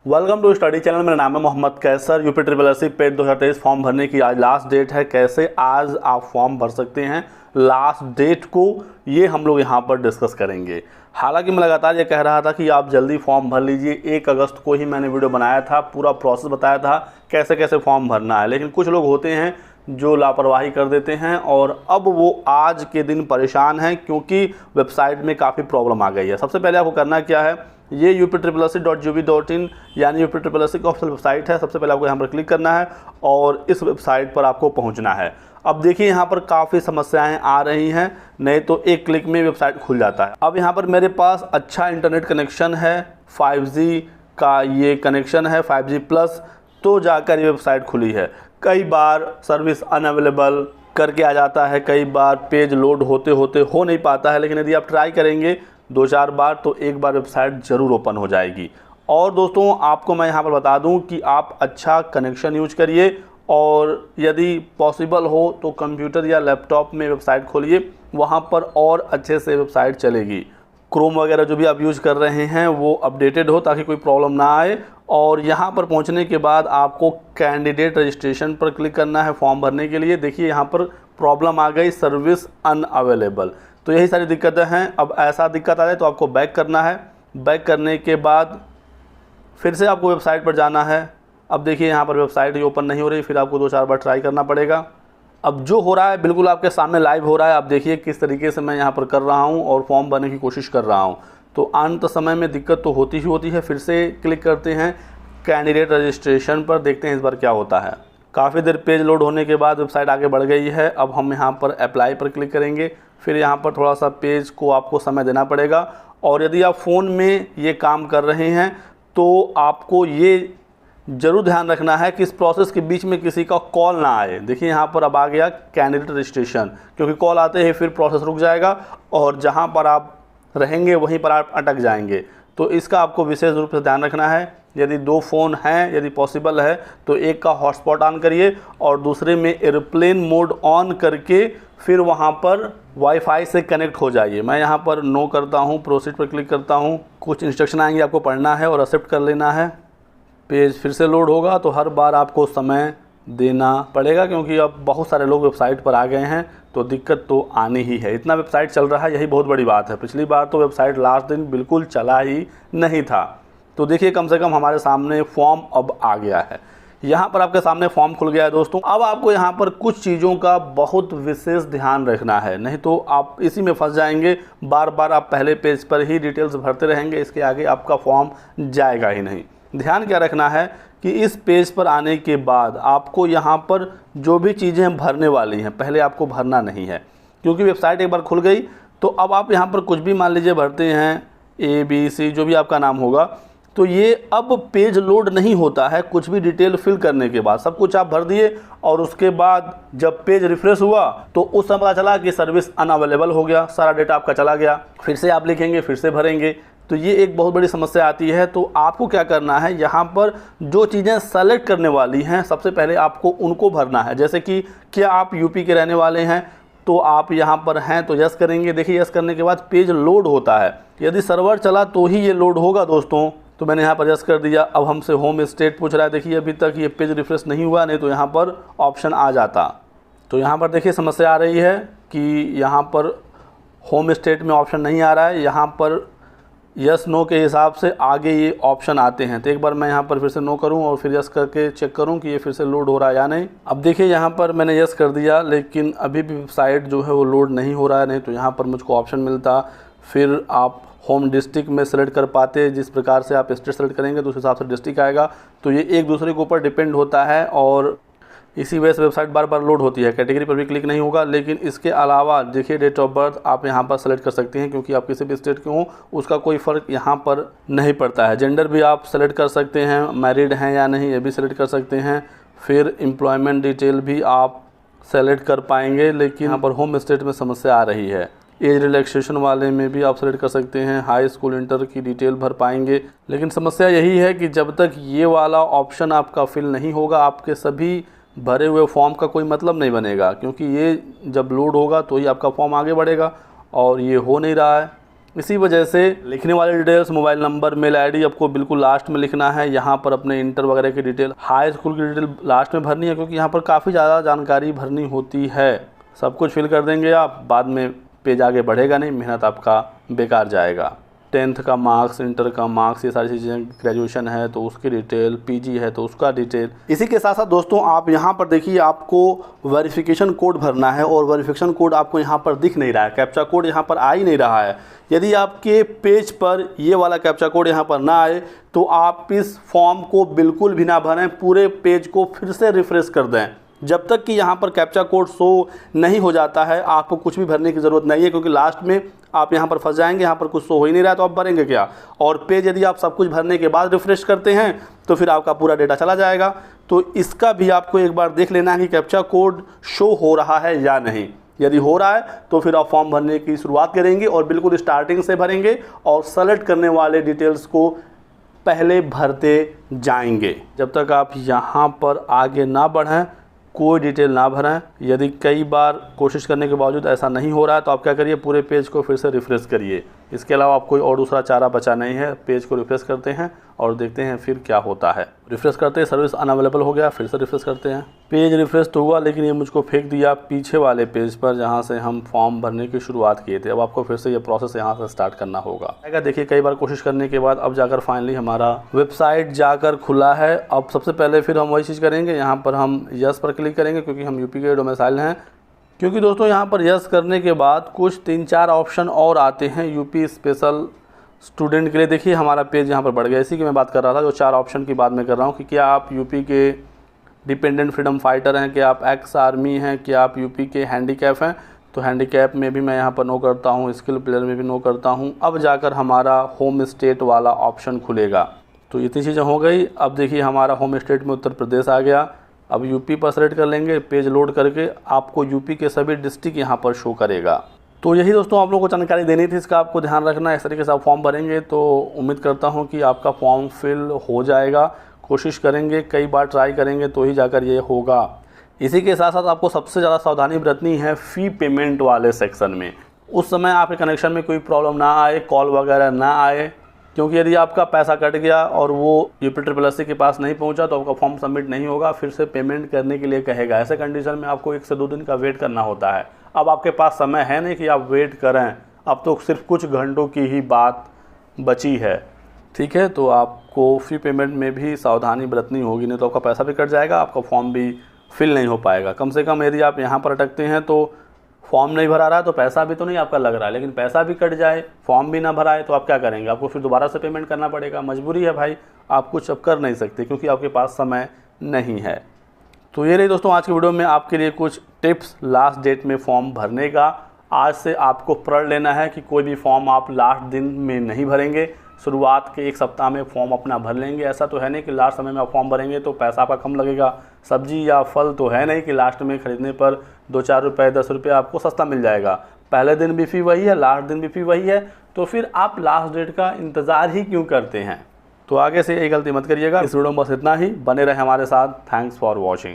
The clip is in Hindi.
Welcome to study channel. मेरा नाम है Mohammad Kaiser. UP triple S C पेट 2023 फॉर्म भरने की आज लास्ट डेट है। कैसे आज आप फॉर्म भर सकते हैं लास्ट डेट को, ये हम लोग यहाँ पर डिस्कस करेंगे। हालांकि मैं लगातार ये कह रहा था कि आप जल्दी फॉर्म भर लीजिए। 1 अगस्त को ही मैंने वीडियो बनाया था, पूरा प्रोसेस बताया था कैसे कैसे फॉर्म भरना है। लेकिन कुछ लोग होते हैं जो लापरवाही कर देते हैं और अब वो आज के दिन परेशान हैं क्योंकि वेबसाइट में काफ़ी प्रॉब्लम आ गई है। सबसे पहले आपको करना क्या है, ये uptripplesc.gov.in यानी यूपी ट्रिपल एस सी की ऑफिशियल वेबसाइट है। सबसे पहले आपको यहाँ पर क्लिक करना है और इस वेबसाइट पर आपको पहुँचना है। अब देखिए यहाँ पर काफ़ी समस्याएं आ रही हैं, नहीं तो एक क्लिक में वेबसाइट खुल जाता है। अब यहाँ पर मेरे पास अच्छा इंटरनेट कनेक्शन है, 5G का ये कनेक्शन है, 5G प्लस, तो जाकर ये वेबसाइट खुली है। कई बार सर्विस अनअवेलेबल करके आ जाता है, कई बार पेज लोड होते होते हो नहीं पाता है। लेकिन यदि आप ट्राई करेंगे 2-4 बार तो एक बार वेबसाइट ज़रूर ओपन हो जाएगी। और दोस्तों आपको मैं यहाँ पर बता दूँ कि आप अच्छा कनेक्शन यूज करिए और यदि पॉसिबल हो तो कंप्यूटर या लैपटॉप में वेबसाइट खोलिए, वहाँ पर और अच्छे से वेबसाइट चलेगी। क्रोम वगैरह जो भी आप यूज़ कर रहे हैं वो अपडेटेड हो ताकि कोई प्रॉब्लम ना आए। और यहाँ पर पहुँचने के बाद आपको कैंडिडेट रजिस्ट्रेशन पर क्लिक करना है फॉर्म भरने के लिए। देखिए यहाँ पर प्रॉब्लम आ गई, सर्विस अनअवेलेबल, तो यही सारी दिक्कतें हैं। अब ऐसा दिक्कत आ जाए तो आपको बैक करना है। बैक करने के बाद फिर से आपको वेबसाइट पर जाना है। अब देखिए यहाँ पर वेबसाइट ही ओपन नहीं हो रही, फिर आपको 2-4 बार ट्राई करना पड़ेगा। अब जो हो रहा है बिल्कुल आपके सामने लाइव हो रहा है। आप देखिए किस तरीके से मैं यहाँ पर कर रहा हूँ और फॉर्म भरने की कोशिश कर रहा हूँ। तो अंत समय में दिक्कत तो होती ही होती है। फिर से क्लिक करते हैं कैंडिडेट रजिस्ट्रेशन पर, देखते हैं इस बार क्या होता है। काफ़ी देर पेज लोड होने के बाद वेबसाइट आगे बढ़ गई है। अब हम यहाँ पर अप्लाई पर क्लिक करेंगे। फिर यहाँ पर थोड़ा सा पेज को आपको समय देना पड़ेगा। और यदि आप फ़ोन में ये काम कर रहे हैं तो आपको ये ज़रूर ध्यान रखना है कि इस प्रोसेस के बीच में किसी का कॉल ना आए। देखिए यहाँ पर अब आ गया कैंडिडेट रजिस्ट्रेशन, क्योंकि कॉल आते ही फिर प्रोसेस रुक जाएगा और जहाँ पर आप रहेंगे वहीं पर आप अटक जाएंगे। तो इसका आपको विशेष रूप से ध्यान रखना है। यदि 2 फ़ोन हैं, यदि पॉसिबल है तो एक का हॉटस्पॉट ऑन करिए और दूसरे में एयरप्लेन मोड ऑन करके फिर वहाँ पर वाईफाई से कनेक्ट हो जाइए। मैं यहाँ पर नो करता हूँ, प्रोसीड पर क्लिक करता हूँ। कुछ इंस्ट्रक्शन आएंगे, आपको पढ़ना है और एक्सेप्ट कर लेना है। पेज फिर से लोड होगा तो हर बार आपको समय देना पड़ेगा, क्योंकि अब बहुत सारे लोग वेबसाइट पर आ गए हैं तो दिक्कत तो आनी ही है। इतना वेबसाइट चल रहा है, यही बहुत बड़ी बात है। पिछली बार तो वेबसाइट लास्ट दिन बिल्कुल चला ही नहीं था। तो देखिए कम से कम हमारे सामने फॉर्म अब आ गया है। यहाँ पर आपके सामने फॉर्म खुल गया है दोस्तों। अब आपको यहाँ पर कुछ चीज़ों का बहुत विशेष ध्यान रखना है, नहीं तो आप इसी में फंस जाएंगे। बार बार आप पहले पेज पर ही डिटेल्स भरते रहेंगे, इसके आगे आपका फॉर्म जाएगा ही नहीं। ध्यान क्या रखना है कि इस पेज पर आने के बाद आपको यहाँ पर जो भी चीज़ें भरने वाली हैं पहले आपको भरना नहीं है, क्योंकि वेबसाइट एक बार खुल गई तो अब आप यहाँ पर कुछ भी मान लीजिए भरते हैं, ABC जो भी आपका नाम होगा, तो ये अब पेज लोड नहीं होता है। कुछ भी डिटेल फिल करने के बाद सब कुछ आप भर दिए और उसके बाद जब पेज रिफ्रेश हुआ तो उस समय पता चला कि सर्विस अनअवेलेबल हो गया, सारा डेटा आपका चला गया। फिर से आप लिखेंगे, फिर से भरेंगे, तो ये एक बहुत बड़ी समस्या आती है। तो आपको क्या करना है, यहाँ पर जो चीज़ें सेलेक्ट करने वाली हैं सबसे पहले आपको उनको भरना है। जैसे कि क्या आप यूपी के रहने वाले हैं तो आप यहाँ पर हैं तो यस करेंगे। देखिए यस करने के बाद पेज लोड होता है, यदि सर्वर चला तो ही ये लोड होगा दोस्तों। तो मैंने यहाँ पर यस कर दिया। अब हमसे होम स्टेट पूछ रहा है। देखिए अभी तक ये पेज रिफ्रेश नहीं हुआ, नहीं तो यहाँ पर ऑप्शन आ जाता। तो यहाँ पर देखिए समस्या आ रही है कि यहाँ पर होम स्टेट में ऑप्शन नहीं आ रहा है। यहाँ पर यस नो के हिसाब से आगे ये ऑप्शन आते हैं। तो एक बार मैं यहाँ पर फिर से नो करूँ और फिर यस करके चेक करूँ कि ये फिर से लोड हो रहा है या नहीं। अब देखिए यहाँ पर मैंने यस कर दिया, लेकिन अभी भी वेबसाइट जो है वो लोड नहीं हो रहा है। नहीं तो यहाँ पर मुझको ऑप्शन मिलता, फिर आप होम डिस्ट्रिक्ट में सेलेक्ट कर पाते। जिस प्रकार से आप स्टेट सेलेक्ट करेंगे तो उस हिसाब से डिस्ट्रिक्ट आएगा। तो ये एक दूसरे के ऊपर डिपेंड होता है और इसी वजह से वेबसाइट बार बार लोड होती है। कैटेगरी पर भी क्लिक नहीं होगा, लेकिन इसके अलावा देखिए डेट ऑफ बर्थ आप यहाँ पर सेलेक्ट कर सकते हैं, क्योंकि आप किसी भी स्टेट के हों उसका कोई फ़र्क यहाँ पर नहीं पड़ता है। जेंडर भी आप सेलेक्ट कर सकते हैं, मैरिड हैं या नहीं ये भी सेलेक्ट कर सकते हैं। फिर एम्प्लॉयमेंट डिटेल भी आप सेलेक्ट कर पाएंगे, लेकिन यहाँ पर होम स्टेट में समस्या आ रही है। एज रिलैक्सेशन वाले में भी आप सेलेक्ट कर सकते हैं, हाई स्कूल इंटर की डिटेल भर पाएंगे। लेकिन समस्या यही है कि जब तक ये वाला ऑप्शन आपका फिल नहीं होगा आपके सभी भरे हुए फॉर्म का कोई मतलब नहीं बनेगा, क्योंकि ये जब लोड होगा तो ही आपका फॉर्म आगे बढ़ेगा और ये हो नहीं रहा है। इसी वजह से लिखने वाले details, mobile number, mail ID आपको बिल्कुल लास्ट में लिखना है। यहाँ पर अपने इंटर वगैरह की डिटेल, हाई स्कूल की डिटेल लास्ट में भरनी है, क्योंकि यहाँ पर काफ़ी ज़्यादा जानकारी भरनी होती है। सब कुछ फिल कर देंगे आप, बाद में पेज आगे बढ़ेगा नहीं, मेहनत आपका बेकार जाएगा। 10th का मार्क्स, इंटर का मार्क्स, ये सारी चीज़ें, ग्रेजुएशन है तो उसकी डिटेल, पीजी है तो उसका डिटेल। इसी के साथ साथ दोस्तों आप यहाँ पर देखिए, आपको वेरिफिकेशन कोड भरना है और वेरिफिकेशन कोड आपको यहाँ पर दिख नहीं रहा है, कैप्चा कोड यहाँ पर आ ही नहीं रहा है। यदि आपके पेज पर ये वाला कैप्चा कोड यहाँ पर ना आए तो आप इस फॉर्म को बिल्कुल भी ना भरें, पूरे पेज को फिर से रिफ्रेश कर दें। जब तक कि यहाँ पर कैप्चा कोड शो नहीं हो जाता है आपको कुछ भी भरने की ज़रूरत नहीं है, क्योंकि लास्ट में आप यहाँ पर फंस जाएंगे। यहाँ पर कुछ शो हो ही नहीं रहा है तो आप भरेंगे क्या। और पेज यदि आप सब कुछ भरने के बाद रिफ्रेश करते हैं तो फिर आपका पूरा डेटा चला जाएगा। तो इसका भी आपको एक बार देख लेना है कि कैप्चा कोड शो हो रहा है या नहीं। यदि हो रहा है तो फिर आप फॉर्म भरने की शुरुआत करेंगे और बिल्कुल स्टार्टिंग से भरेंगे और सेलेक्ट करने वाले डिटेल्स को पहले भरते जाएंगे। जब तक आप यहाँ पर आगे ना बढ़ें कोई डिटेल ना भरें। यदि कई बार कोशिश करने के बावजूद ऐसा नहीं हो रहा है तो आप क्या करिए, पूरे पेज को फिर से रिफ्रेश करिए। इसके अलावा आप कोई और दूसरा चारा बचा नहीं है। पेज को रिफ्रेश करते हैं और देखते हैं फिर क्या होता है। रिफ्रेश करते हैं, सर्विस अनअवेलेबल हो गया, फिर से रिफ्रेश करते हैं। पेज रिफ्रेश तो हुआ, लेकिन ये मुझको फेंक दिया पीछे वाले पेज पर जहाँ से हम फॉर्म भरने की शुरुआत किए थे। अब आपको फिर से ये प्रोसेस यहाँ से स्टार्ट करना होगा। देखिए कई बार कोशिश करने के बाद अब जाकर फाइनली हमारा वेबसाइट जाकर खुला है। अब सबसे पहले फिर हम वही चीज़ करेंगे, यहाँ पर हम यस पर क्लिक करेंगे क्योंकि हम यूपी के डोमिसाइल हैं। क्योंकि दोस्तों यहाँ पर यस करने के बाद कुछ 3-4 ऑप्शन और आते हैं यूपी स्पेशल स्टूडेंट के लिए। देखिए हमारा पेज यहाँ पर बढ़ गया। इसी की मैं बात कर रहा था, जो 4 ऑप्शन की बात मैं कर रहा हूँ कि क्या आप यूपी के डिपेंडेंट फ्रीडम फाइटर हैं, क्या आप एक्स आर्मी हैं, क्या आप यूपी के हैंडीकैप हैं। तो हैंडीकैप में भी मैं यहाँ पर नो करता हूँ, स्किल प्लेयर में भी नो करता हूँ। अब जाकर हमारा होम स्टेट वाला ऑप्शन खुलेगा। तो इतनी चीज़ें हो गई। अब देखिए हमारा होम स्टेट में उत्तर प्रदेश आ गया। अब यूपी पर सेलेक्ट कर लेंगे, पेज लोड करके आपको यूपी के सभी डिस्ट्रिक्ट यहाँ पर शो करेगा। तो यही दोस्तों आप लोगों को जानकारी देनी थी, इसका आपको ध्यान रखना है। इस तरीके से आप फॉर्म भरेंगे तो उम्मीद करता हूँ कि आपका फॉर्म फिल हो जाएगा। कोशिश करेंगे, कई बार ट्राई करेंगे तो ही जाकर ये होगा। इसी के साथ साथ आपको सबसे ज़्यादा सावधानी बरतनी है फ़ी पेमेंट वाले सेक्शन में। उस समय आपके कनेक्शन में कोई प्रॉब्लम ना आए, कॉल वगैरह ना आए, क्योंकि यदि आपका पैसा कट गया और वो UPSSC के पास नहीं पहुंचा तो आपका फॉर्म सबमिट नहीं होगा, फिर से पेमेंट करने के लिए कहेगा। ऐसे कंडीशन में आपको 1 से 2 दिन का वेट करना होता है। अब आपके पास समय है नहीं कि आप वेट करें, अब तो सिर्फ कुछ घंटों की ही बात बची है। ठीक है, तो आपको फ़ी पेमेंट में भी सावधानी बरतनी होगी, नहीं तो आपका पैसा भी कट जाएगा, आपका फॉर्म भी फिल नहीं हो पाएगा। कम से कम यदि आप यहाँ पर अटकते हैं तो फॉर्म नहीं भरा रहा है तो पैसा भी तो नहीं आपका लग रहा है, लेकिन पैसा भी कट जाए, फॉर्म भी ना भराए तो आप क्या करेंगे, आपको फिर दोबारा से पेमेंट करना पड़ेगा। मजबूरी है भाई, आप कुछ अब कर नहीं सकते क्योंकि आपके पास समय नहीं है। तो ये रही दोस्तों आज की वीडियो में आपके लिए कुछ टिप्स लास्ट डेट में फॉर्म भरने का। आज से आपको प्रण लेना है कि कोई भी फॉर्म आप लास्ट दिन में नहीं भरेंगे, शुरुआत के 1 सप्ताह में फॉर्म अपना भर लेंगे। ऐसा तो है नहीं कि लास्ट समय में आप फॉर्म भरेंगे तो पैसा आपका कम लगेगा। सब्जी या फल तो है नहीं कि लास्ट में ख़रीदने पर 2-4 रुपये 10 रुपये आपको सस्ता मिल जाएगा। पहले दिन भी फ़ी वही है, लास्ट दिन भी फ़ी वही है, तो फिर आप लास्ट डेट का इंतज़ार ही क्यों करते हैं। तो आगे से ये गलती मत करिएगा। इस वीडियो में बस इतना ही। बने रहे हमारे साथ। Thanks for watching.